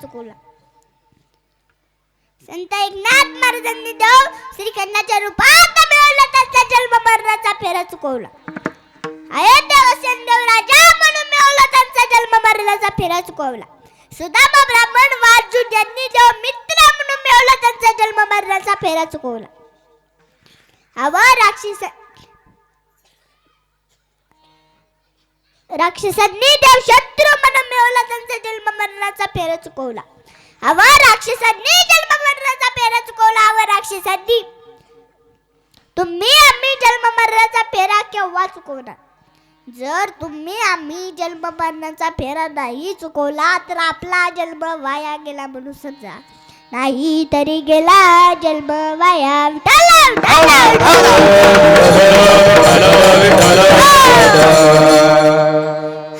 चुकवला. संत एकनाथ महाराजांनी देव श्रीखंडाच्या रूपात मिळवला त्यांचा जन्म मरणाचा फेरा चुकवला. अयोध्या देव राजा म्हणून मिळवला त्यांचा जन्म मरणाचा फेरा चुकवला. सुदामा ब्राह्मण वाजून यांनी देव मित्र म्हणून मिळवला त्यांचा जन्म मरणाचा फेरा चुकवला. राक्षसांनी देव शत्रू म्हणून मिळवला त्यांचा जन्म मरणाचा फेरा चुकवला. राक्षसांनी जन्म मरणाचा फेरा चुकवला. राक्षसांनी तुम्ही आम्ही जन्म मरणाचा फेरा केव्हा चुकवणार? जर तुम्ही आम्ही जन्म मरणाचा फेरा नाही चुकवला तर आपला जन्म वाया गेला म्हणून समजा. नाही तरी गेला जन्म वाया.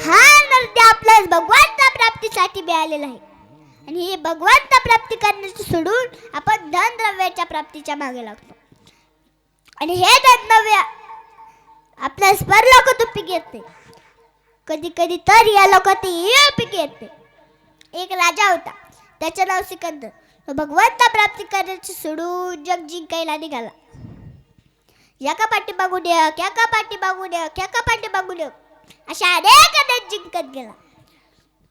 हा नृत्य आपल्यास भगवंता प्राप्तीसाठी मिळालेला आहे आणि हे भगवंता प्राप्ती करण्याचे सोडून आपण धन द्रव्याच्या प्राप्तीच्या मागे लागतो. आणि हे धन द्रव्य आपल्या परलोक पीक येते. कधी कधी तर या लोकात पीक येते. एक राजा होता, त्याचे नाव सिकंदर. तो भगवंता प्राप्ती करण्याचे सोडून जग जिंकायला निघाला. याका पाठी मागून एक, याका पाठी मागून एक, याका पाठी मागून एक अशा अनेक अनेक जिंकत गेला.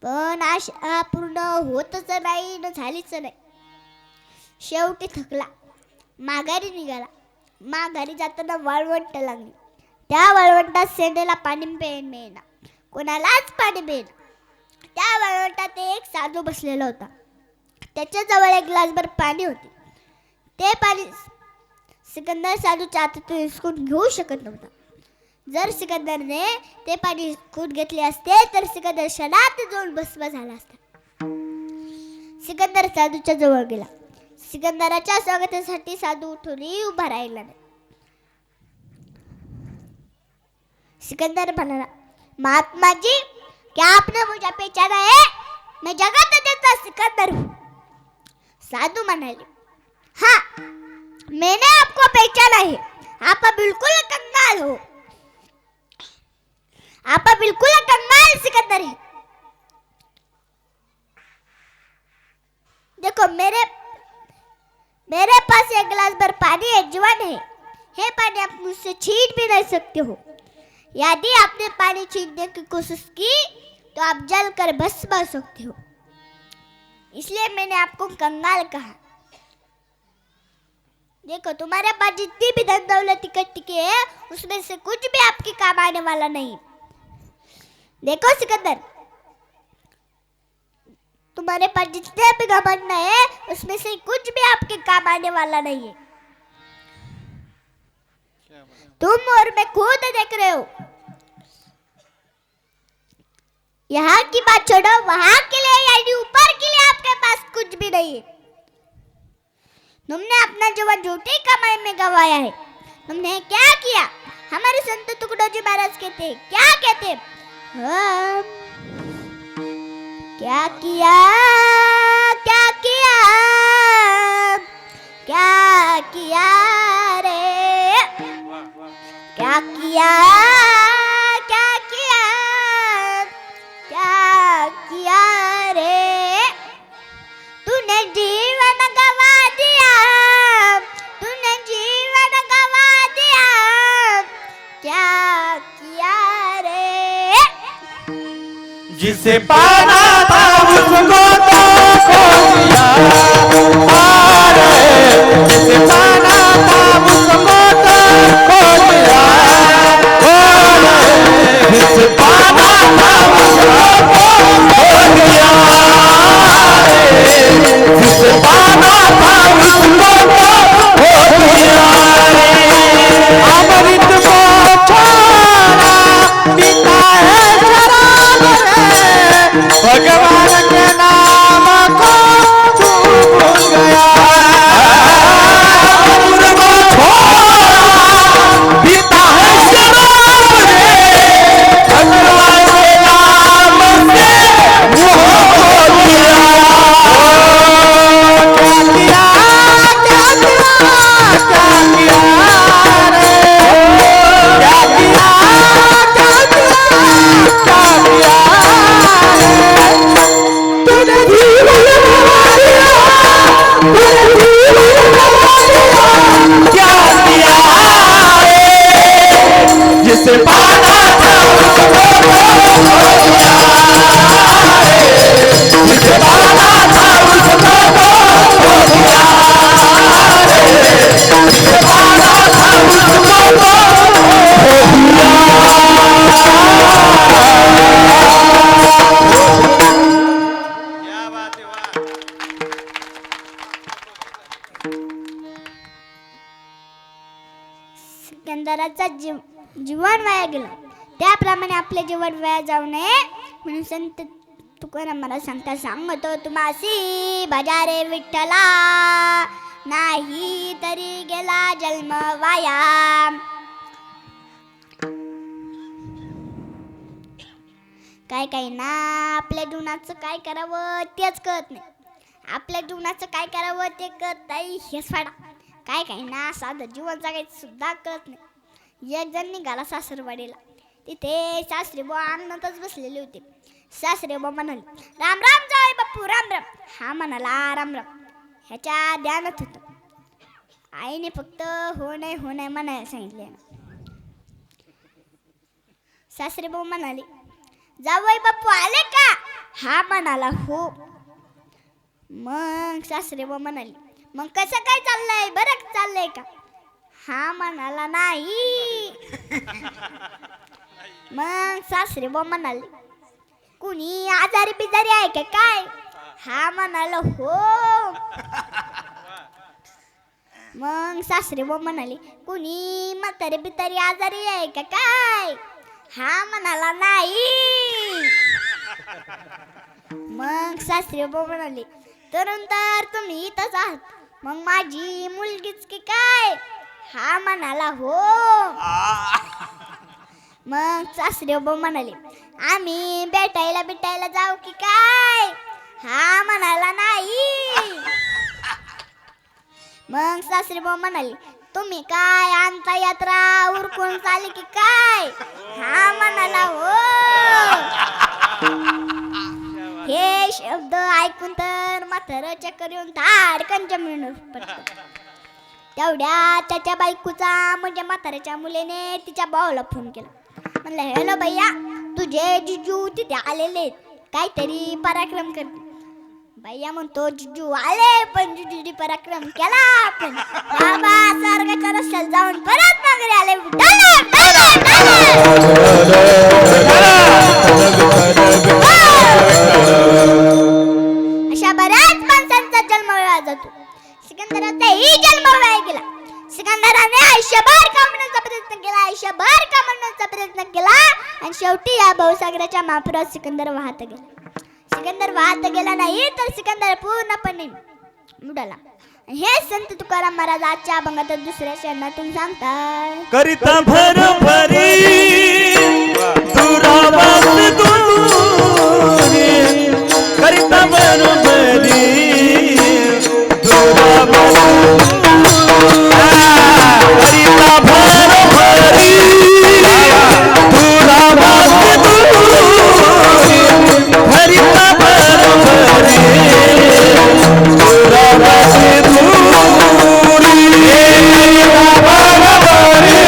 पण आशा पूर्ण होतच नाही न झालीच नाही. शेवटी थकला, माघारी निघाला. माघारी जाताना वाळवंट लागली. त्या वाळवंटात सेंडेला पाणी मिळेना, कोणालाच पाणी मिळेना. त्या वाळवंटात एक साधू बसलेला होता. त्याच्या जवळ एक ग्लासभर पाणी होते. ते पाणी सिकंदर साधूच्या हातातून हिसकून घेऊ शकत नव्हता. जर सिकंदरने ते पाणी हिसकून घेतले असते तर सिकंदर क्षणात जाऊन भस्म झाला असता. सिकंदर साधूच्या जवळ गेला. सिकंदराच्या स्वागतासाठी साधू उठूनही उभा राहिला नाही. सिकंदर म्हणाला, महात्मा जी, क्या आपने मुझे पहचाना है? मैं जगत देवता सिकंदर हूँ. साधू म्हणाले, हाँ, मैंने आपको पहचाना है. आप बिल्कुल कंगाल हो. आप बिल्कुल कंगाल सिकंदर है. देखो मेरे पास एक गिलास भर पानी है, जीवन है. हे पानी आप मुझसे छीन भी नहीं सकते हो. यदि आपने पानी छीनने की कोशिश की तो आप जल कर भस्म हो सकते हो. इसलिए मैंने आपको कंगाल कहा. देखो, तुम्हारे पास जितनी भी धन दौलत इकट्ठी है उसमें से कुछ भी आपके काम आने वाला नहीं. देखो सिकंदर, तुम्हारे पास जितने भी घमंड है उसमें से कुछ भी आपके काम आने वाला नहीं है. तुम और मैं खुद देख रहे हो. यहाँ की बात छोड़ो, वहां के लिए यानी ऊपर के लिए आपके पास कुछ भी नहीं है. तुमने अपना जीवन झूठी कमाई में गवाया है. तुमने क्या किया? हमारे संत तुकडोजी महाराज कहते, क्या कहते? क्या किया, क्या किया, क्या किया रे, क्या किया, क्या किया, क्या किया रे. तूने जीवन गवा दिया, तूने जीवन गवा दिया. क्या किया रे. जिसे पाना था उसको तो खो दिया. जिसे पाना था उसको तो खो दिया. जिसे पाना था उसको खो दिया. जिसे पाना था उसको खो दिया. अमृत को छोड़ा पीता है शराब रे. भगवान के नाम को तू भूल गया. क्या बात आहे वाह. सिकंदराचा जीवन वाया गेलं, त्याप्रमाणे आपले जीवन वाया जाऊ नये म्हणून संत तुकाराम मला सांगतो तुम्हासी भजा रे विठ्ठला, नाही तरी गेला जन्म वाया. काय काय ना आपल्या जीवनाचं काय करावं तेच कळत नाही, आपल्या जीवनाचं काय करावं ते कळत नाही हेच फाडा. काय काय ना साधं जीवन जगायचं सुद्धा कळत नाही. एक जण निघाला सासरवाडीला, तिथे सासरे बुवा अंगणातच बसलेले होते. सासरे बुवा म्हणाले, राम राम जाय बाप्पू राम राम. हा म्हणाला राम राम. ह्याच्या ध्यानात होतं, आईने फक्त हो नाही म्हणायला सांगितले. सासरे बुवा म्हणाले, जावई बाप्पू आले का? हा म्हणाला हो. मग सासरे बुवा म्हणाले, मग कसं काय चाललंय, बरं चाललंय का? हा म्हणाला नाही. मग सासरे बुवा म्हणाले, कुणी आजारी बिजारी आहे का काय? हा म्हणाला हो. मग सासरे बुवा म्हणाले, कुणी म्हातारी बितारी आजारी आहे का काय? हा म्हणाला नाही. मग सासरे बुवा म्हणाले, तरुण तर तुम्ही इथंच आहात, मग माझी मुलगीच की काय? हा म्हणाला हो. मग सासरे बुवा म्हणाले, आम्ही भेटायला जाऊ की काय? हा म्हणाला नाही. मग सासरे बुवा म्हणाले, तुम्ही काय आणता यात्रा उरकून चालली की काय? हा म्हणाला हो. हे शब्द ऐकून तर म्हातारं चक्कर येऊन धाडकन जमिनीवर पडतं. तेवढ्या त्याच्या बायकोचा म्हणजे म्हाताऱ्याच्या मुलीने तिच्या भावाला फोन केला. म्हणलं, हॅलो भैया, तुझे जिजू तिथे आलेले, काहीतरी पराक्रम करते. भैया म्हणतो, जिजू आले पण जिजूने पराक्रम केला, पण बाबा स्वर्गाच्या रस्त्याला जाऊन परत माघारी आले. अशा बऱ्याच माणसांचा जन्म वेळा जातो. सिकंदराचाही जन्म वेळा गेला. सिकंदराने आयुष्यभर कमवण्याचा प्रयत्न केला आणि शेवटी या भवसागराच्या महापुरात सिकंदर वाहत गेला. सिकंदर वाहत गेला नाही तर सिकंदर पूर्णपणे बुडाला. हे संत तुकाराम महाराज आजच्या अभंगात दुसऱ्या शरणातून सांगतात. करिता भरभरी दुरावास दूरी, करिता भरभरी दुरावास करिता भरभरी दुरावास दूरी, करिता भरभरी दुरावास दूरी, करिता भरभरी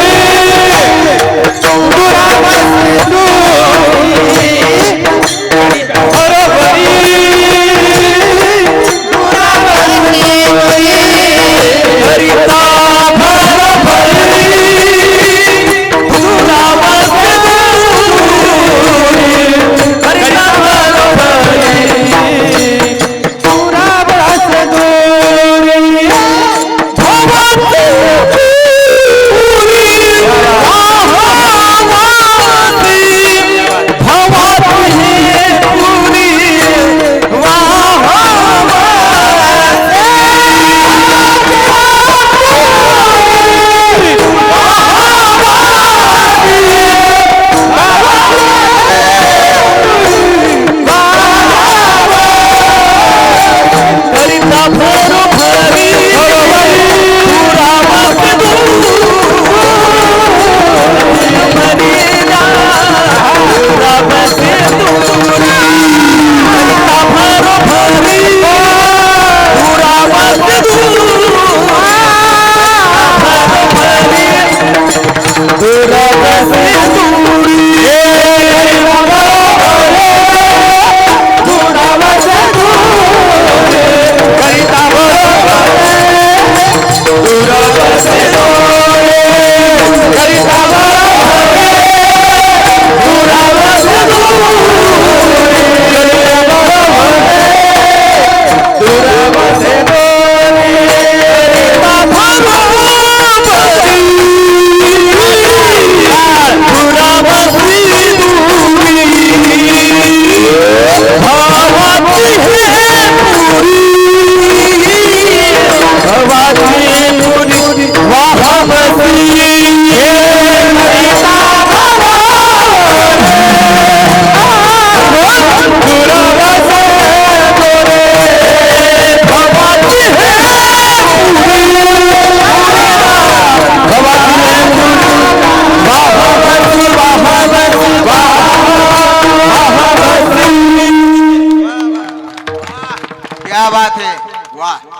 बात है वाह